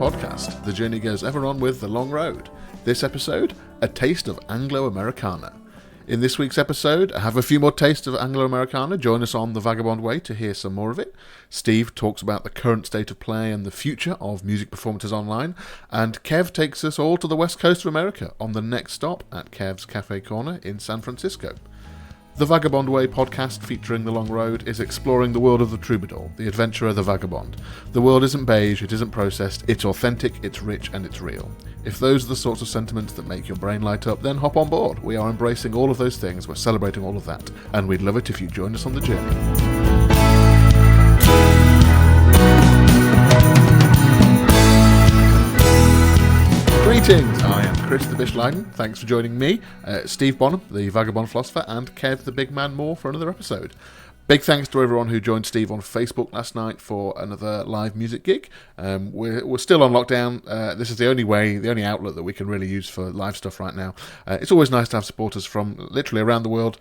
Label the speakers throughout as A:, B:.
A: podcast. The journey goes ever on with The Long Road. This episode, a taste of Anglo-Americana. In this week's episode, I have a few more tastes of Anglo-Americana. Join us on the Vagabond Way to hear some more of it. Steve talks about the current state of play and the future of music performances online. And Kev takes us all to the west coast of America on the next stop at Kev's Cafe Corner in San Francisco. The Vagabond Way podcast featuring The Long Road is exploring the world of the troubadour, the adventurer, the vagabond. The world isn't beige, it isn't processed, it's authentic, it's rich, and it's real. If those are the sorts of sentiments that make your brain light up, then hop on board. We are embracing all of those things, we're celebrating all of that, and we'd love it if you joined us on the journey. Greetings, I am Chris the Bish Leiden. Thanks for joining me, Steve Bonham, the Vagabond Philosopher, and Kev the Big Man Moore for another episode. Big thanks to everyone who joined Steve on Facebook last night for another live music gig. We're still on lockdown. This is the only outlet that we can really use for live stuff right now. It's always nice to have supporters from literally around the world,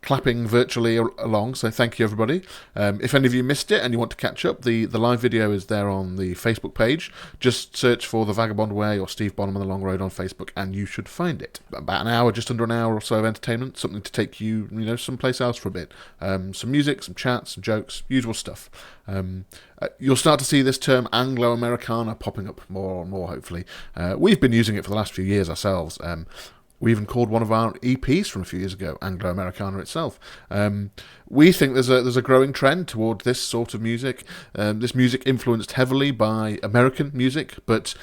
A: clapping virtually along, so thank you everybody. If any of you missed it and you want to catch up, the live video is there on the Facebook page. Just search for The Vagabond Way or Steve Bonham and The Long Road on Facebook and you should find it. About an hour, just under an hour or so of entertainment, something to take you, someplace else for a bit. Some music, some chats, some jokes, usual stuff. You'll start to see this term Anglo-Americana popping up more and more, hopefully. We've been using it for the last few years ourselves. We even called one of our EPs from a few years ago Anglo-Americana itself. We think there's a growing trend toward this sort of music. This music influenced heavily by American music, but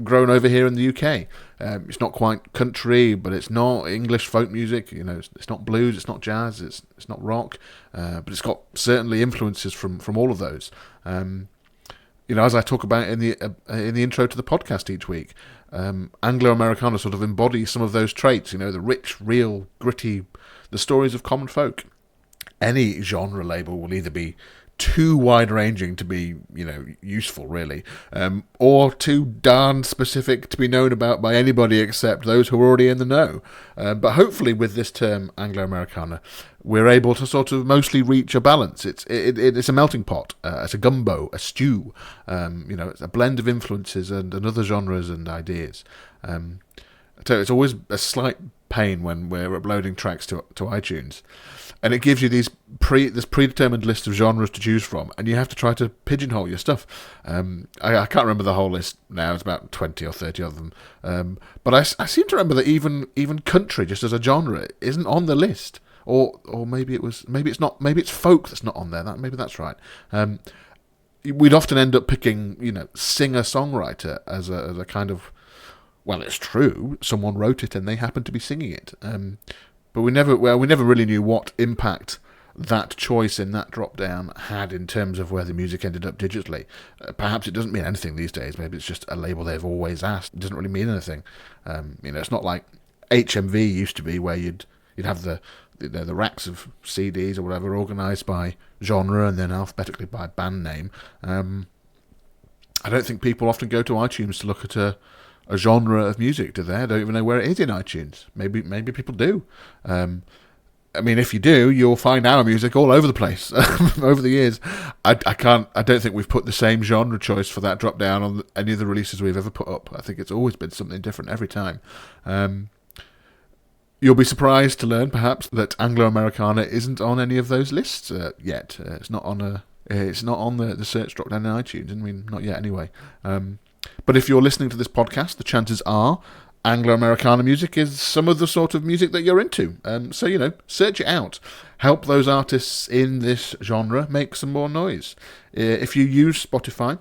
A: grown over here in the UK. It's not quite country, but it's not English folk music. It's not blues, it's not jazz, it's not rock, but it's got certainly influences from all of those. As I talk about in the intro to the podcast each week. Anglo-Americana sort of embodies some of those traits, the rich, real, gritty, the stories of common folk. Any genre label will either be too wide-ranging to be, useful, really, or too darn specific to be known about by anybody except those who are already in the know. But hopefully with this term, Anglo-Americana, we're able to sort of mostly reach a balance. It's a melting pot, it's a gumbo, a stew, it's a blend of influences and other genres and ideas. So it's always a slight pain when we're uploading tracks to iTunes. And it gives you this predetermined list of genres to choose from, and you have to try to pigeonhole your stuff. I can't remember the whole list now; it's about 20 or 30 of them. But I seem to remember that even country, just as a genre, isn't on the list. Or maybe it's not. Maybe it's folk that's not on there. Maybe that's right. We'd often end up picking, singer-songwriter as a kind of. Well, it's true. Someone wrote it, and they happened to be singing it. But we never really knew what impact that choice in that drop-down had in terms of where the music ended up digitally. Perhaps it doesn't mean anything these days. Maybe it's just a label they've always asked. It doesn't really mean anything. It's not like HMV used to be, where you'd have the racks of CDs or whatever organised by genre and then alphabetically by band name. I don't think people often go to iTunes to look at a genre of music, do they? I don't even know where it is in iTunes. Maybe people do. If you do, you'll find our music all over the place over the years. I don't think we've put the same genre choice for that drop down on any of the releases we've ever put up. I think it's always been something different every time. You'll be surprised to learn, perhaps, that Anglo-Americana isn't on any of those lists yet. It's not on the search drop down in iTunes. Not yet anyway. But if you're listening to this podcast, the chances are Anglo-Americana music is some of the sort of music that you're into. So, search it out. Help those artists in this genre make some more noise. If you use Spotify,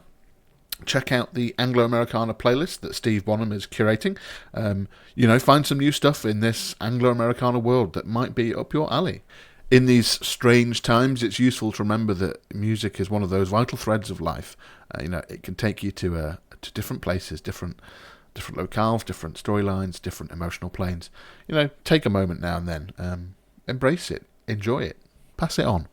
A: check out the Anglo-Americana playlist that Steve Bonham is curating. Find some new stuff in this Anglo-Americana world that might be up your alley. In these strange times, it's useful to remember that music is one of those vital threads of life. It can take you to different places, different locales, different storylines, different emotional planes. Take a moment now and then. Embrace it. Enjoy it. Pass it on.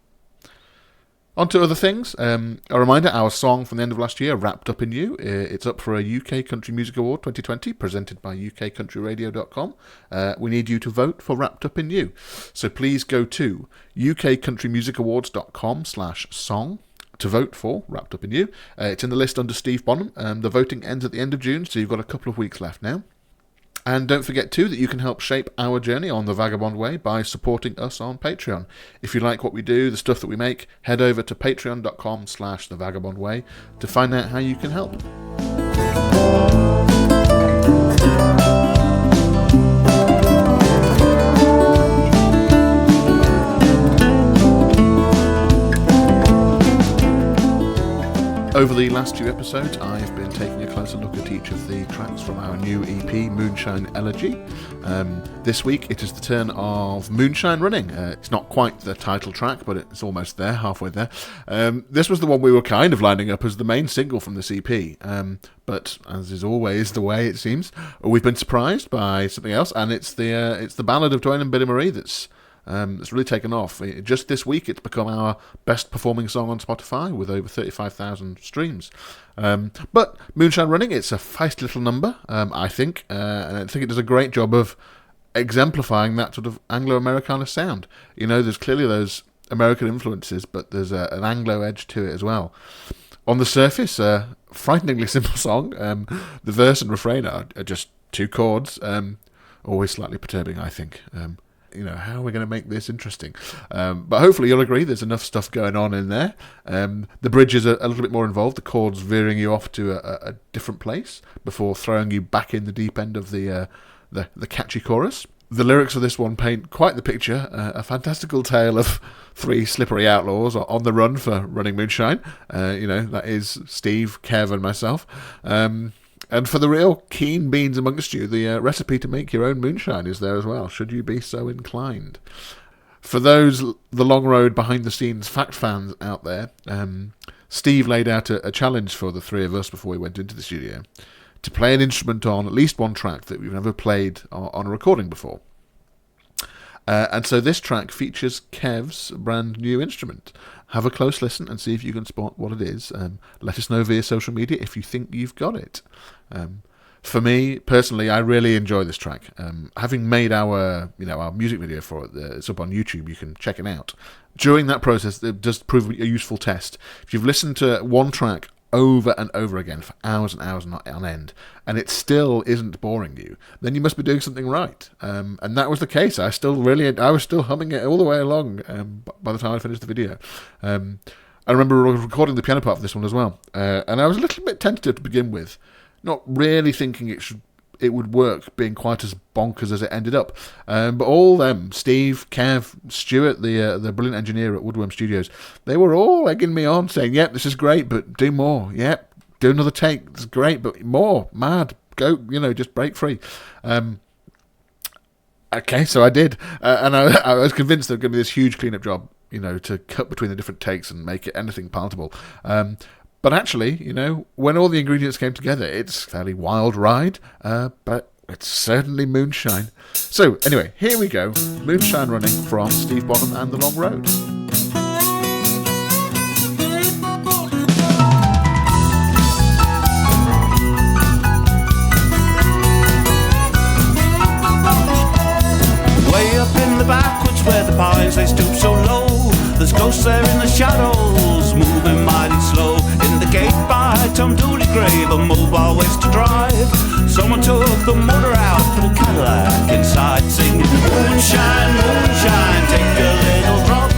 A: On to other things. A reminder, our song from the end of last year, Wrapped Up in You, it's up for a UK Country Music Award 2020, presented by ukcountryradio.com. We need you to vote for Wrapped Up in You. So please go to ukcountrymusicawards.com/song to vote for, Wrapped Up in You. It's in the list under Steve Bonham. The voting ends at the end of June, so you've got a couple of weeks left now. And don't forget, too, that you can help shape our journey on the Vagabond Way by supporting us on Patreon. If you like what we do, the stuff that we make, head over to patreon.com/thevagabondway to find out how you can help. Over the last few episodes, I've been taking a closer look at each of the tracks from our new EP, Moonshine Elegy. This week, it is the turn of Moonshine Running. It's not quite the title track, but it's almost there, halfway there. This was the one we were kind of lining up as the main single from this EP. But as is always the way, it seems, we've been surprised by something else, and it's the ballad of Dwayne and Billy Marie that's really taken off. Just this week, it's become our best performing song on Spotify with over 35,000 streams. But Moonshine Running, it's a feisty little number, I think, and I think it does a great job of exemplifying that sort of Anglo-Americana sound. You know, there's clearly those American influences, but there's an Anglo edge to it as well. On the surface, a frighteningly simple song. The verse and refrain are just two chords, always slightly perturbing, I think. How are we going to make this interesting? But hopefully you'll agree there's enough stuff going on in there. The bridge is a little bit more involved, the chords veering you off to a different place before throwing you back in the deep end of the catchy chorus. The lyrics of this one paint quite the picture, a fantastical tale of three slippery outlaws on the run for running moonshine. That is Steve, Kev and myself. And for the real keen beans amongst you, the recipe to make your own moonshine is there as well, should you be so inclined. For those the long road behind-the-scenes fact fans out there, Steve laid out a challenge for the three of us before we went into the studio to play an instrument on at least one track that we've never played on a recording before. And so this track features Kev's brand new instrument. Have a close listen and see if you can spot what it is. Let us know via social media if you think you've got it. For me, personally, I really enjoy this track. Having made our music video for it, it's up on YouTube, you can check it out. During that process, it does prove a useful test. If you've listened to one track over and over again for hours and hours on end, and it still isn't boring you, then you must be doing something right. And that was the case. I was still humming it all the way along by the time I finished the video. I remember recording the piano part for this one as well, and I was a little bit tentative to begin with, not really thinking it would work, being quite as bonkers as it ended up. But all them, Steve, Kev, Stuart, the brilliant engineer at Woodworm Studios, they were all egging me on, saying, yep, this is great, but do more. Yep, do another take. It's great, but more. Mad. Go, just break free. Okay, so I did. And I was convinced there was going to be this huge cleanup job, to cut between the different takes and make it anything palatable. But actually, when all the ingredients came together, it's a fairly wild ride, but it's certainly moonshine. So, anyway, here we go. Moonshine Running from Steve Bonham and The Long Road.
B: Way up in the backwoods where the pines they stoop so low, there's ghosts there in the shadows, moving mighty slow. In the gate by Tom Dooley grave, a mobile waste to drive. Someone took the motor out, put a Cadillac inside, singing moonshine, moonshine, take a little drop.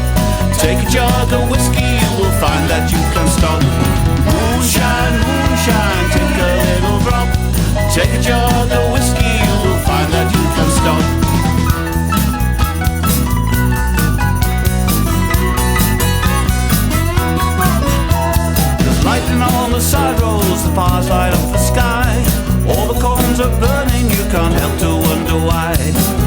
B: Take a jug of whiskey, you will find that you can stop. Moonshine, moonshine, take a little drop. Take a jug of whiskey, you will find that you can stop. Lightning on the side roads, the fires light up the sky. All the corns are burning, you can't help to wonder why.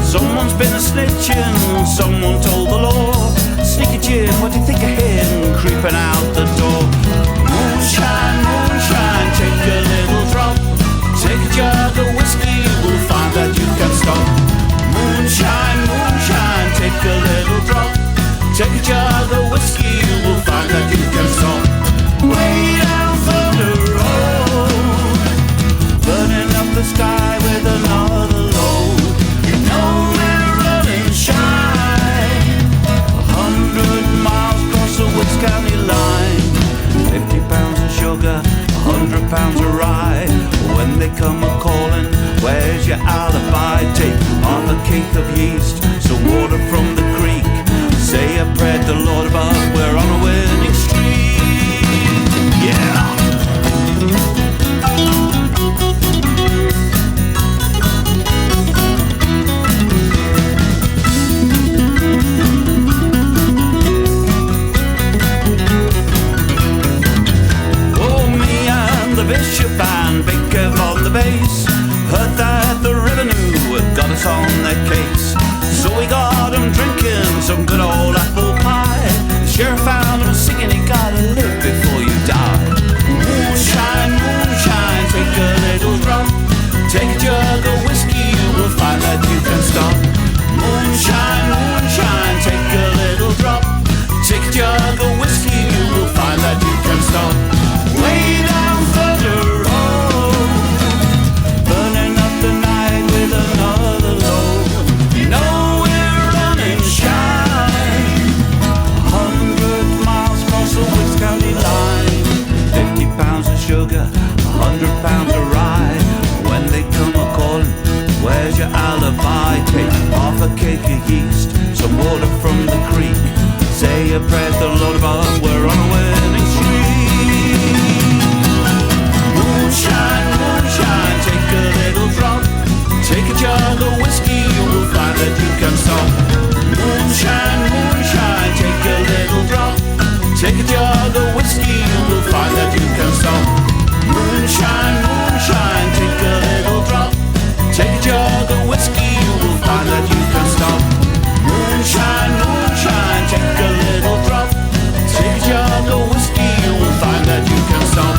B: Someone's been a snitching, someone told the law. Sneaky Jim, what do you think of him, creeping out the door? Moonshine, moonshine, take a little drop. Take a jug of whiskey, you will find that you can stop. Moonshine, moonshine, take a little drop. Take a jug of whiskey, you will find that you can stop. Way down Thunder Road, burning up the sky with another load. You know we're running shy. pounds a ride. When they come a-calling, where's your alibi? Take half a cake of yeast, some water from the creek. Say a prayer to the Lord above, we're on a winning streak. Yeah! Bishop and Big Kev on the bass. Heard that the revenue had got us on their case. So we got them drinking some good old apple pie. The sheriff found them singing, you gotta live before you die. Moonshine, moonshine, take a little drop. Take a jug of whiskey, you will find that you can stop. Moonshine, moonshine, take a little drop. Take a jug of whiskey, you will find that you can stop. Way down further road, burning up the night with another load. You know we're running shine, 100 miles across the Wicks County line. 50 pounds of sugar, 100 pounds of rye. When they come a-calling, where's your alibi? Take half a cake of yeast, some water from the creek. Say a prayer to the Lord above, we're on a winning streak. Moonshine, moonshine, take a little drop. Take a jug of whiskey, you will find that you can stop. Moonshine, moonshine, take a little drop. Take a jug of whiskey, you will find that you can stop. Moonshine, moonshine, take a little drop. Take a jug of whiskey, you will find that you can stop. Moonshine, moonshine, take a little drop. Take a jug of whiskey, you will find that you can stop.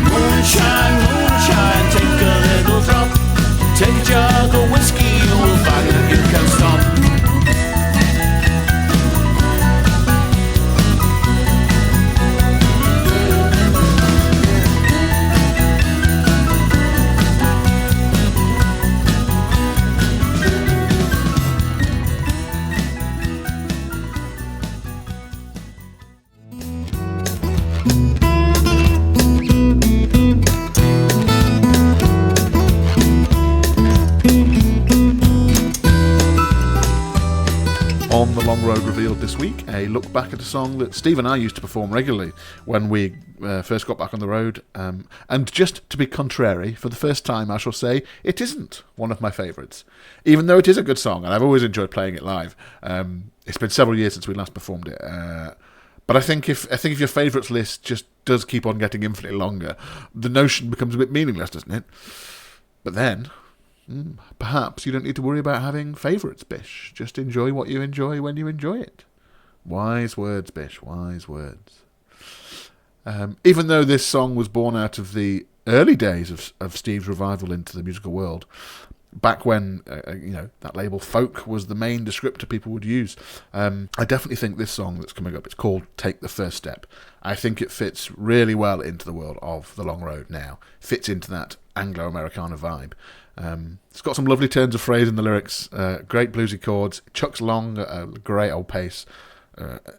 B: Moonshine, moonshine, take a little drop. Take a jug of whiskey, you will find that you can stop.
A: On The Long Road revealed this week, a look back at a song that Steve and I used to perform regularly when we first got back on the road. And just to be contrary, for the first time I shall say it isn't one of my favourites. Even though it is a good song, and I've always enjoyed playing it live. It's been several years since we last performed it. But I think if your favourites list just does keep on getting infinitely longer, the notion becomes a bit meaningless, doesn't it? But then, perhaps you don't need to worry about having favourites, Bish. Just enjoy what you enjoy when you enjoy it. Wise words, Bish, wise words. Even though this song was born out of the early days of Steve's revival into the musical world, back when that label folk was the main descriptor people would use, I definitely think this song that's coming up, it's called Take the First Step. I think it fits really well into the world of The Long Road now. Fits into that Anglo-Americana vibe. It's got some lovely turns of phrase in the lyrics, great bluesy chords, chucks along at a great old pace,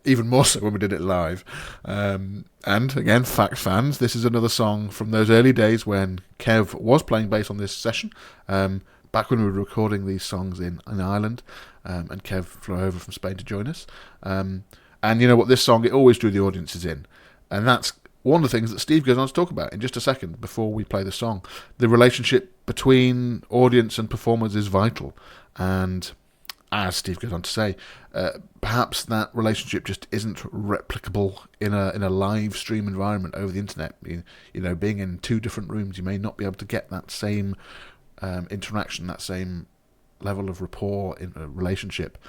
A: even more so when we did it live. And again, fact fans, this is another song from those early days when Kev was playing bass on this session, back when we were recording these songs in Ireland, and Kev flew over from Spain to join us. And you know what, this song, it always drew the audiences in. And that's one of the things that Steve goes on to talk about in just a second before we play the song. The relationship between audience and performers is vital. And as Steve goes on to say, perhaps that relationship just isn't replicable in a live stream environment over the internet. You know, being in two different rooms, you may not be able to get that same interaction, that same level of rapport in a relationship.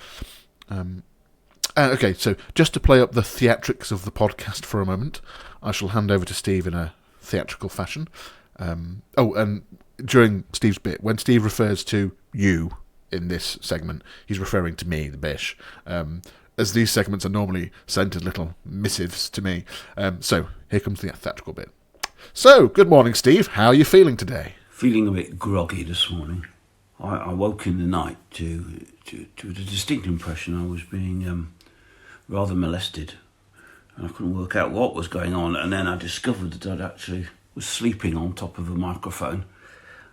A: Okay, so just to play up the theatrics of the podcast for a moment, I shall hand over to Steve in a theatrical fashion. And during Steve's bit, when Steve refers to you in this segment, he's referring to me, the Bish, as these segments are normally sent as little missives to me. So here comes the theatrical bit. So, good morning, Steve. How are you feeling today?
C: Feeling a bit groggy this morning. I woke in the night to the distinct impression I was being rather molested. And I couldn't work out what was going on, and then I discovered that I'd actually was sleeping on top of a microphone.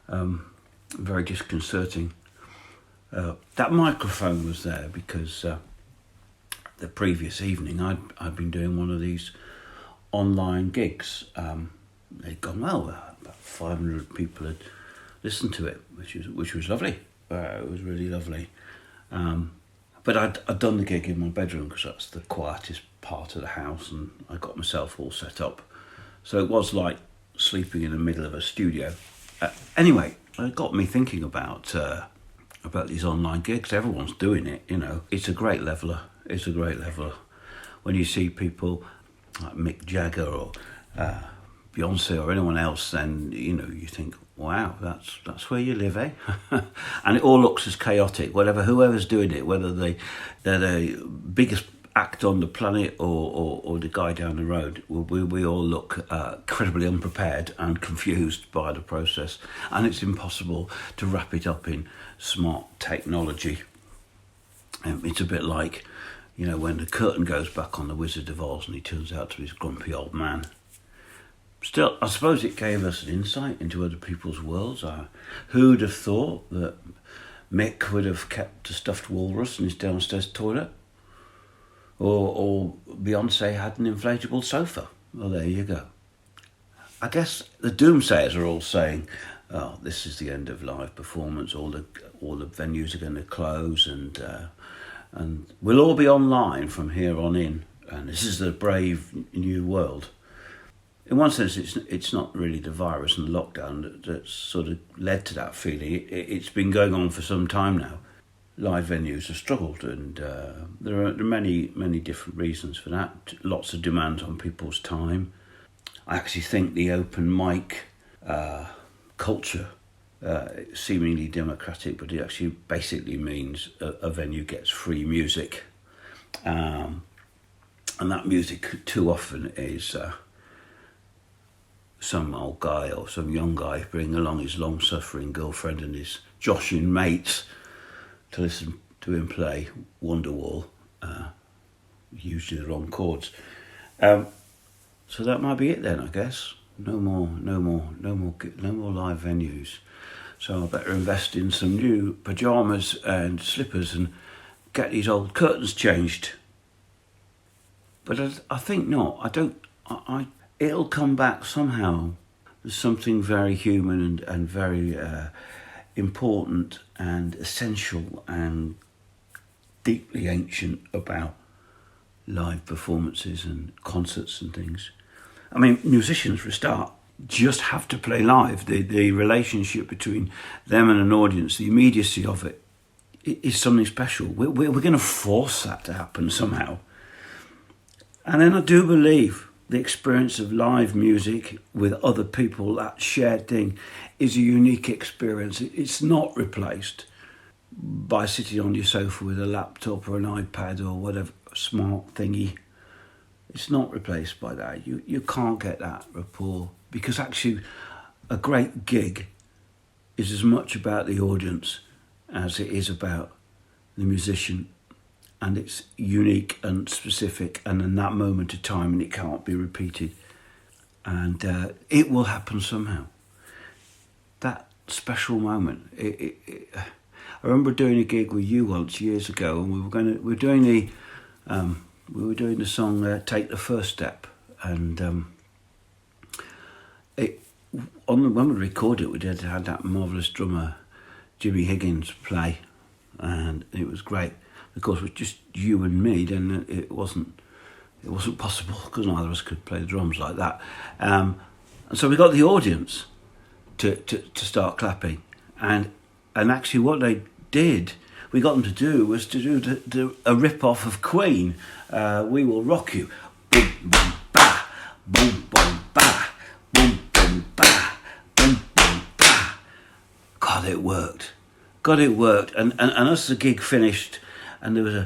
C: Very disconcerting. That microphone was there because the previous evening I'd been doing one of these online gigs. They'd gone well. About 500 people had listened to it, which was lovely. It was really lovely. But I'd done the gig in my bedroom because that's the quietest part of the house, and I got myself all set up. So it was like sleeping in the middle of a studio. Anyway, it got me thinking about these online gigs. Everyone's doing it, you know. It's a great leveler. It's a great leveler. When you see people like Mick Jagger or Beyonce or anyone else, then, you know, you think, wow, that's where you live, eh? And it all looks as chaotic. Whoever's doing it, whether they're the biggest act on the planet or the guy down the road, we all look incredibly unprepared and confused by the process, and it's impossible to wrap it up in smart technology. It's a bit like, you know, when the curtain goes back on the Wizard of Oz and he turns out to be this grumpy old man. Still, I suppose it gave us an insight into other people's worlds. Who'd have thought that Mick would have kept a stuffed walrus in his downstairs toilet? Or Beyonce had an inflatable sofa. Well, there you go. I guess the doomsayers are all saying, oh, this is the end of live performance, all the venues are going to close, and we'll all be online from here on in, and this is the brave new world. In one sense, it's not really the virus and the lockdown that's sort of led to that feeling. It's been going on for some time now. Live venues have struggled, and there are many, many different reasons for that. Lots of demands on people's time. I actually think the open mic culture, seemingly democratic, but it actually basically means a venue gets free music. And that music too often is some old guy or some young guy bringing along his long-suffering girlfriend and his joshing mates to listen to him play Wonderwall, usually the wrong chords. So that might be it then, I guess. No more live venues. So I better invest in some new pyjamas and slippers and get these old curtains changed. But I think not. It'll come back somehow. There's something very human and very important and essential and deeply ancient about live performances and concerts and things. I mean, musicians, for a start, just have to play live. The relationship between them and an audience, the immediacy of it, is something special. We're going to force that to happen somehow. And then I do believe the experience of live music with other people, that shared thing, is a unique experience. It's not replaced by sitting on your sofa with a laptop or an iPad or whatever, smart thingy. It's not replaced by that. You can't get that rapport, because actually a great gig is as much about the audience as it is about the musician. And it's unique and specific and in that moment of time, and it can't be repeated. And it will happen somehow. That special moment. I remember doing a gig with you once years ago, and we were doing the song "Take the First Step," and when we recorded it, we had that marvellous drummer Jimmy Higgins play, and it was great. Of course, with just you and me, then it wasn't possible, because neither of us could play the drums like that. And so we got the audience to start clapping, and actually what they did, we got them to do, was to do a rip-off of Queen, "We Will Rock You." Boom, boom, ba, boom, boom, ba, boom, boom, ba, boom, boom, ba. God, it worked. And as the gig finished, and there was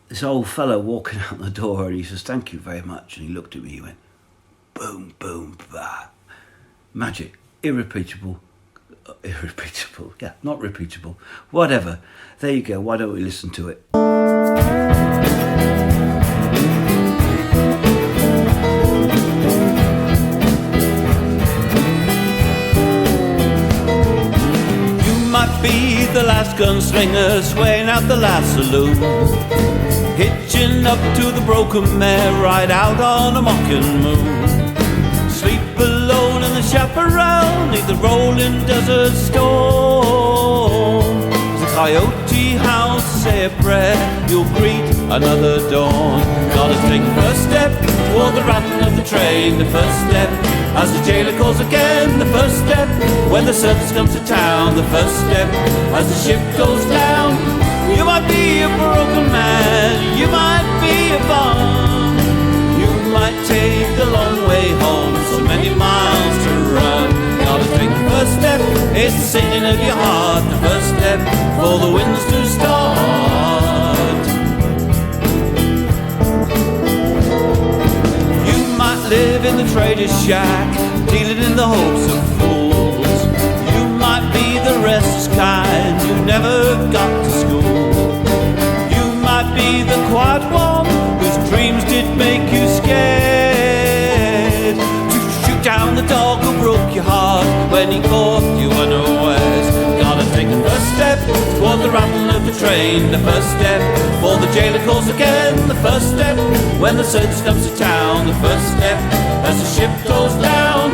C: this old fellow walking out the door, and he says, "Thank you very much." And he looked at me, he went, boom, boom, ba. Magic. Irrepeatable. Yeah, not repeatable. Whatever. There you go. Why don't we listen to it?
B: be the last gunslinger swaying out the last saloon, hitching up to the broken mare right out on a mocking moon. Sleep alone in the chaparral neath the rolling desert storm. As the coyote house say a prayer, you'll greet another dawn. Gotta take the first step toward the rattling of the train. The first step as the jailer calls again. The first step when the circus comes to town. The first step as the ship goes down. You might be a broken man, you might be a bomb, you might take the long way home, so many miles to run. Gotta take the first step, it's the singing of your heart. The first step for the winds to start. You might live in the trader's shack, dealing in the hopes of fools. You might be the restless kind who never got to school. You might be the quiet one whose dreams did make you scared. To shoot down the dog who broke your heart when he caught you unawares. Gotta take the first step toward the rattling of the train. The first step for the jailer calls again. The first step when the circus comes to town. The first step as the ship goes down.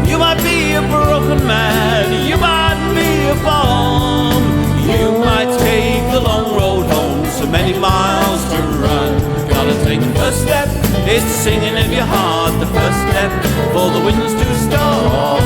B: You might be a broken man, you might be a bomb, you might take the long road home, so many miles to run. Gotta take the first step, it's the singing of your heart. The first step for the winds to start.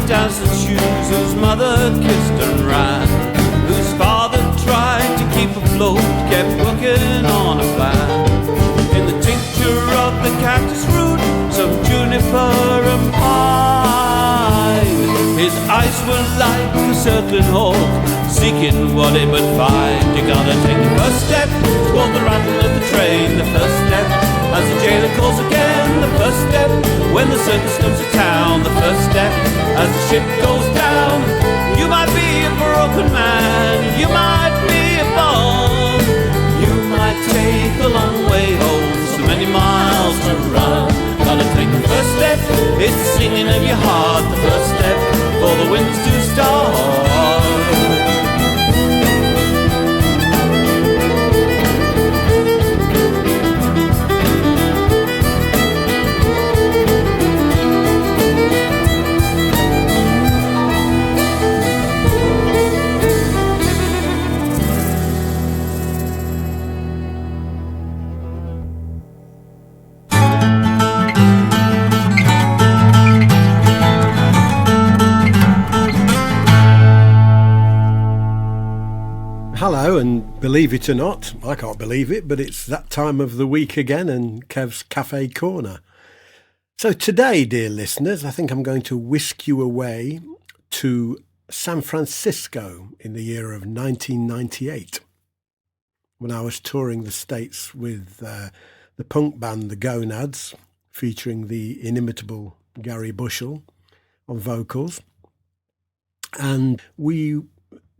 B: Dancing shoes whose mother kissed and ran, whose father tried to keep afloat, kept working on a plan. In the tincture of the cactus root, some juniper and pine, his eyes were like a circling hawk, seeking what it would find. You gotta take the first step toward the rattle of the train. The first step as the jailer calls again. The first step when the circus comes to town. The first step as the ship goes down. You might be a broken man, you might be a bomb, you might take the long way home, so many miles to run. Gotta take the first step, it's the singing of your heart. The first step for the winds to start.
D: Hello, and believe it or not, I can't believe it, but it's that time of the week again and Kev's Cafe Corner. So today, dear listeners, I think I'm going to whisk you away to San Francisco in the year of 1998 when I was touring the States with the punk band The Gonads, featuring the inimitable Gary Bushell on vocals. And we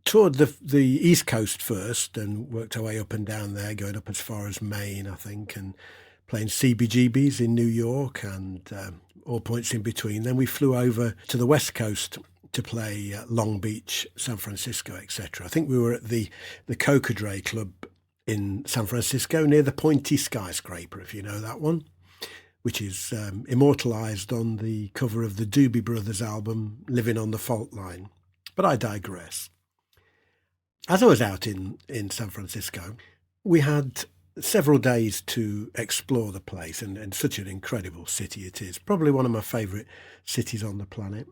D: toured the East Coast first and worked our way up and down there, going up as far as Maine, I think, and playing CBGBs in New York and all points in between. Then we flew over to the West Coast to play Long Beach, San Francisco, etc. I think we were at the Cocodre Club in San Francisco near the Pointy Skyscraper, if you know that one, which is immortalised on the cover of the Doobie Brothers album, Living on the Fault Line. But I digress. As I was out in San Francisco, we had several days to explore the place, and such an incredible city it is. Probably one of my favourite cities on the planet,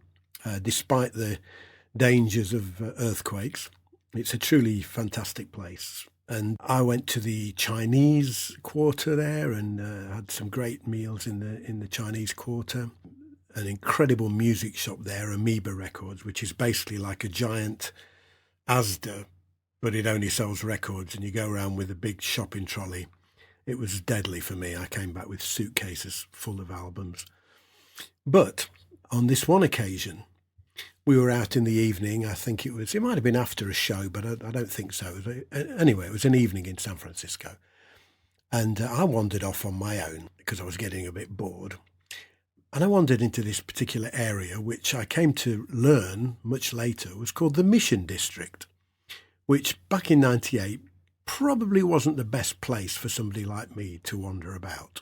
D: despite the dangers of earthquakes. It's a truly fantastic place. And I went to the Chinese Quarter there and had some great meals in the Chinese Quarter. an incredible music shop there, Amoeba Records, which is basically like a giant Asda, but it only sells records, and you go around with a big shopping trolley. It was deadly for me. I came back with suitcases full of albums. But on this one occasion, we were out in the evening. I think it might have been after a show, but I don't think so. Anyway, it was an evening in San Francisco. And I wandered off on my own because I was getting a bit bored. And I wandered into this particular area, which I came to learn much later was called the Mission District, which back in 98 probably wasn't the best place for somebody like me to wander about.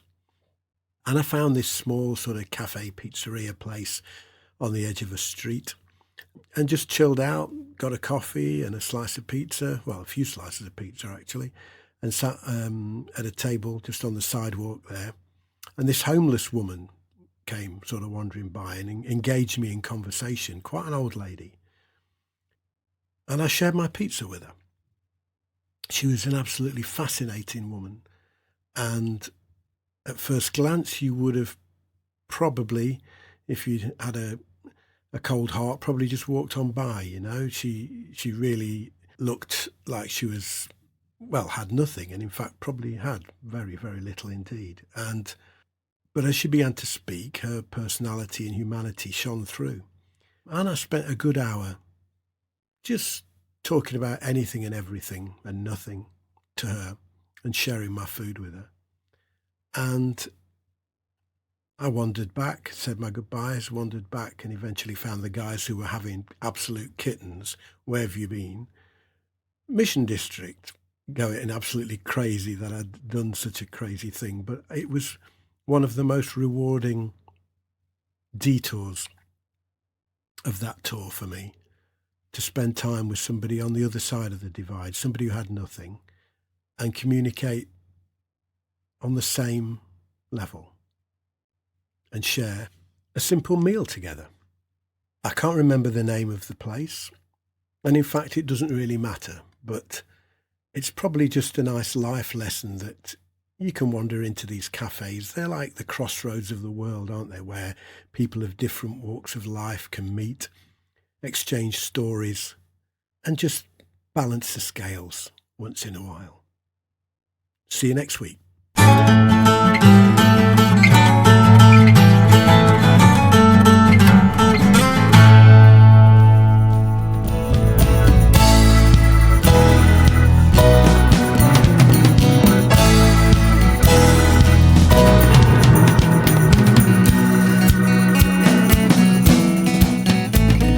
D: And I found this small sort of cafe pizzeria place on the edge of a street and just chilled out, got a coffee and a slice of pizza, well, a few slices of pizza actually, and sat at a table just on the sidewalk there. And this homeless woman came sort of wandering by and engaged me in conversation, quite an old lady. And I shared my pizza with her. She was an absolutely fascinating woman. And at first glance, you would have probably, if you'd had a cold heart, probably just walked on by, you know. She really looked like she was, well, had nothing, and in fact probably had very, very little indeed. But as she began to speak, her personality and humanity shone through. And I spent a good hour just talking about anything and everything and nothing to her and sharing my food with her. And I wandered back, said my goodbyes, wandered back, and eventually found the guys who were having absolute kittens. Where have you been? Mission District, going absolutely crazy that I'd done such a crazy thing. But it was one of the most rewarding detours of that tour for me, to spend time with somebody on the other side of the divide, somebody who had nothing, and communicate on the same level and share a simple meal together. I can't remember the name of the place, and in fact it doesn't really matter, but it's probably just a nice life lesson that you can wander into these cafes. They're like the crossroads of the world, aren't they, where people of different walks of life can meet, exchange stories, and just balance the scales once in a while. See you next week.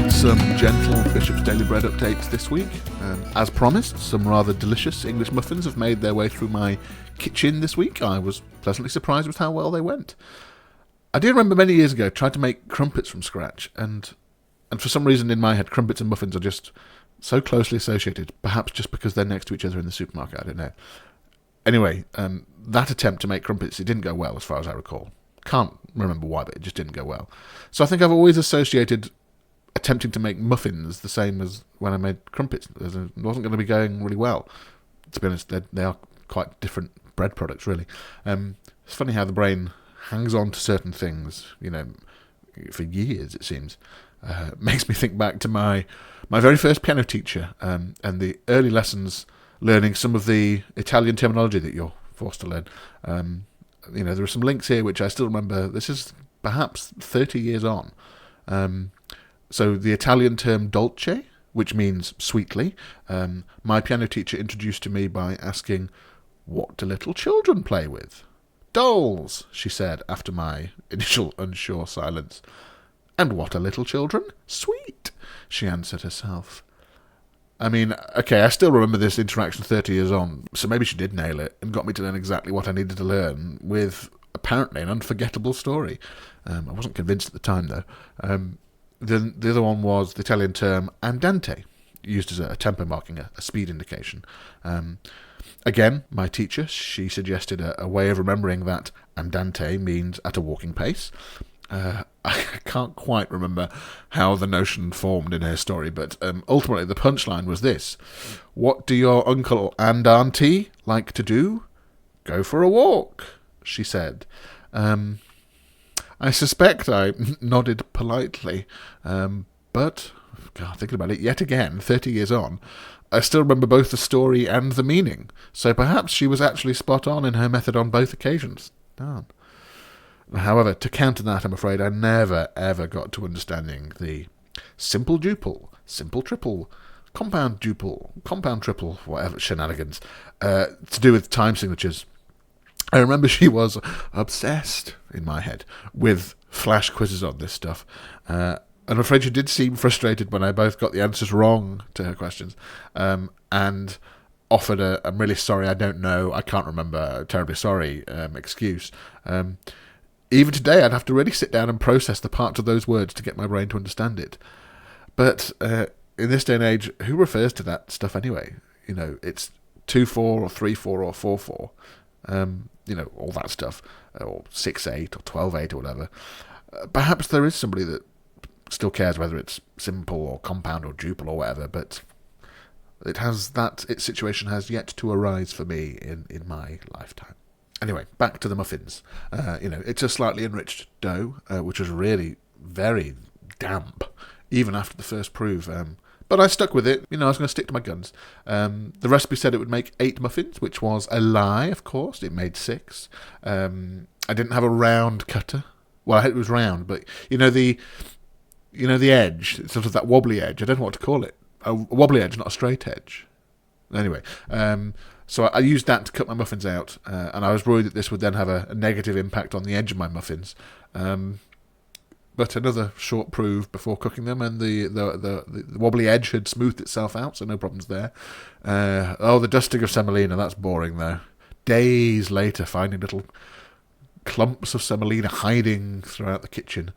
A: Some gentle Bishop's Daily Bread updates this week. As promised, some rather delicious English muffins have made their way through my kitchen this week. I was pleasantly surprised with how well they went. I do remember many years ago tried to make crumpets from scratch, and for some reason in my head crumpets and muffins are just so closely associated, perhaps just because they're next to each other in the supermarket, I don't know. Anyway, that attempt to make crumpets, it didn't go well as far as I recall. Can't remember why, but it just didn't go well. So I think I've always associated attempting to make muffins the same as when I made crumpets. It wasn't going to be going really well. To be honest, they are quite different bread products, really. It's funny how the brain hangs on to certain things, you know, for years, it seems. Makes me think back to my very first piano teacher and the early lessons, learning some of the Italian terminology that you're forced to learn. You know, there are some links here which I still remember. This is perhaps 30 years on. So the Italian term dolce, which means sweetly, my piano teacher introduced to me by asking, "What do little children play with?" "Dolls," she said after my initial unsure silence. "And what are little children?" "Sweet," she answered herself. I mean, okay, I still remember this interaction 30 years on, so maybe she did nail it and got me to learn exactly what I needed to learn with apparently an unforgettable story. I wasn't convinced at the time, though. The other one was the Italian term andante, used as a tempo marking, a speed indication. Again, my teacher, she suggested a way of remembering that andante means at a walking pace. I can't quite remember how the notion formed in her story, but ultimately the punchline was this: "What do your uncle and auntie like to do?" "Go for a walk," she said. I suspect I nodded politely, but, God, thinking about it yet again, 30 years on, I still remember both the story and the meaning, so perhaps she was actually spot on in her method on both occasions. Darn. However, to counter that, I'm afraid I never, ever got to understanding the simple duple, simple triple, compound duple, compound triple, whatever shenanigans, to do with time signatures. I remember she was obsessed, in my head, with flash quizzes on this stuff. I'm afraid she did seem frustrated when I both got the answers wrong to her questions, and offered a "I'm really sorry, I don't know, I can't remember, terribly sorry" excuse. Even today, I'd have to really sit down and process the parts of those words to get my brain to understand it. But in this day and age, who refers to that stuff anyway? You know, it's 2-4 or 3-4 or 4-4. You know, all that stuff, or 6-8 or 12-8 or whatever. Perhaps there is somebody that still cares whether it's simple or compound or duple or whatever, but its situation has yet to arise for me in my lifetime. Anyway, back to the muffins. It's a slightly enriched dough, which was really very damp, even after the first prove. But I stuck with it. I was going to stick to my guns. The recipe said it would make 8 muffins, which was a lie, of course. It made 6. I didn't have a round cutter. Well, it was round, but the edge, sort of that wobbly edge. I don't know what to call it. A wobbly edge, not a straight edge. Anyway, so I used that to cut my muffins out, and I was worried that this would then have a negative impact on the edge of my muffins. But another short prove before cooking them, and the wobbly edge had smoothed itself out, so no problems there. The dusting of semolina, that's boring though. Days later, finding little clumps of semolina hiding throughout the kitchen.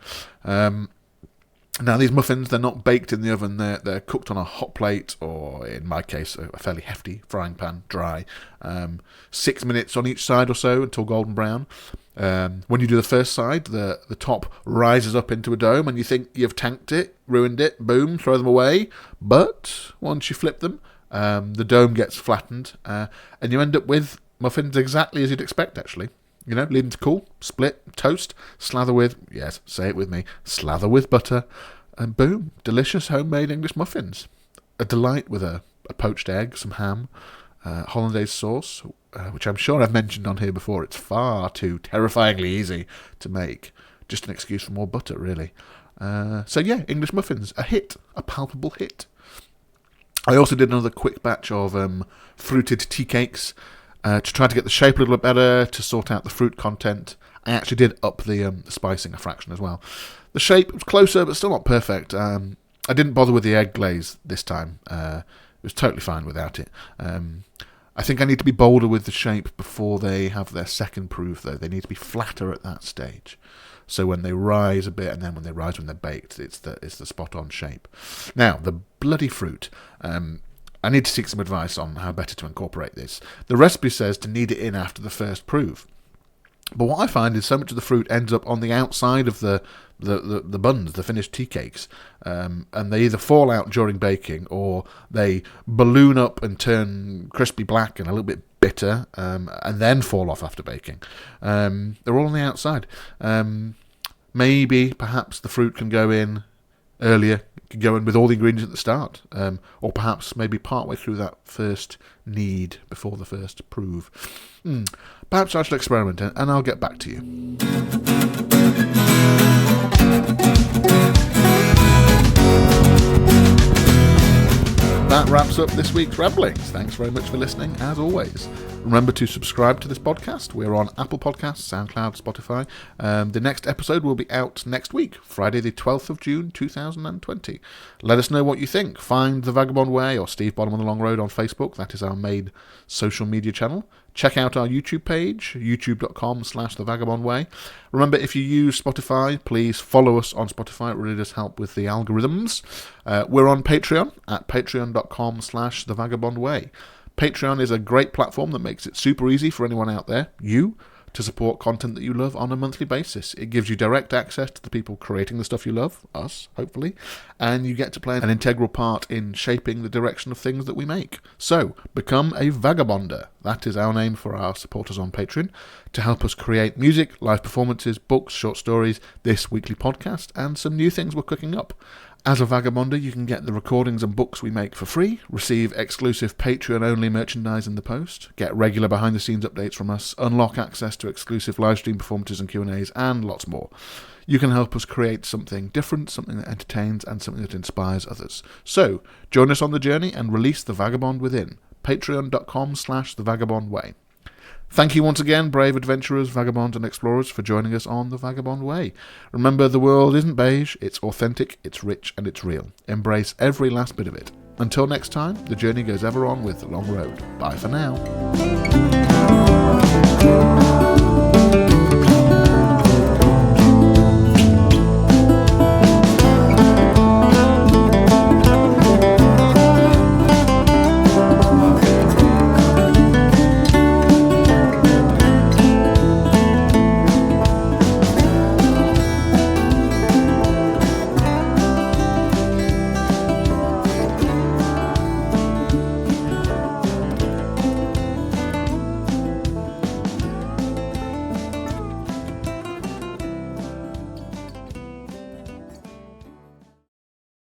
A: Now, these muffins, they're not baked in the oven, they're cooked on a hot plate, or in my case, a fairly hefty frying pan, dry. 6 minutes on each side or so until golden brown. When you do the first side, the top rises up into a dome, and you think you've tanked it, ruined it, boom, throw them away. But once you flip them, the dome gets flattened, and you end up with muffins exactly as you'd expect, actually. Leave them to cool, split, toast, slather with, yes, say it with me, slather with butter, and boom, delicious homemade English muffins. A delight with a poached egg, some ham, hollandaise sauce, which I'm sure I've mentioned on here before. It's far too terrifyingly easy to make. Just an excuse for more butter, really. English muffins, a hit, a palpable hit. I also did another quick batch of fruited tea cakes, to try to get the shape a little bit better, to sort out the fruit content. I actually did up the spicing a fraction as well. The shape was closer, but still not perfect. I didn't bother with the egg glaze this time. It was totally fine without it. I think I need to be bolder with the shape before they have their second proof, though. They need to be flatter at that stage. So when they rise a bit, and then when they rise when they're baked, it's the spot-on shape. Now, the bloody fruit. I need to seek some advice on how better to incorporate this. The recipe says to knead it in after the first prove. But what I find is so much of the fruit ends up on the outside of the buns, the finished tea cakes, and they either fall out during baking, or they balloon up and turn crispy black and a little bit bitter, and then fall off after baking. They're all on the outside. Perhaps the fruit can go in earlier, can go in with all the ingredients at the start, or perhaps maybe partway through that first knead before the first prove. Perhaps I shall experiment, and I'll get back to you. That wraps up this week's ramblings. Thanks very much for listening, as always. Remember to subscribe to this podcast. We're on Apple Podcasts, SoundCloud, Spotify. The next episode will be out next week, Friday the 12th of June 2020. Let us know what you think. Find The Vagabond Way or Steve Bonham on the Long Road on Facebook. That is our main social media channel. Check out our YouTube page, youtube.com/The Vagabond Way. Remember, if you use Spotify, please follow us on Spotify. It really does help with the algorithms. We're on Patreon at patreon.com/The Vagabond Way. Patreon is a great platform that makes it super easy for anyone out there, you, to support content that you love on a monthly basis. It gives you direct access to the people creating the stuff you love, us, hopefully, and you get to play an integral part in shaping the direction of things that we make. So, become a Vagabonder. That is our name for our supporters on Patreon, to help us create music, live performances, books, short stories, this weekly podcast, and some new things we're cooking up. As a Vagabonder, you can get the recordings and books we make for free, receive exclusive Patreon-only merchandise in the post, get regular behind-the-scenes updates from us, unlock access to exclusive livestream performances and Q&As, and lots more. You can help us create something different, something that entertains, and something that inspires others. So, join us on the journey and release the vagabond within. Patreon.com/thevagabondway. Thank you once again, brave adventurers, vagabonds and explorers, for joining us on the Vagabond Way. Remember, the world isn't beige, it's authentic, it's rich and it's real. Embrace every last bit of it. Until next time, the journey goes ever on with the long road. Bye for now.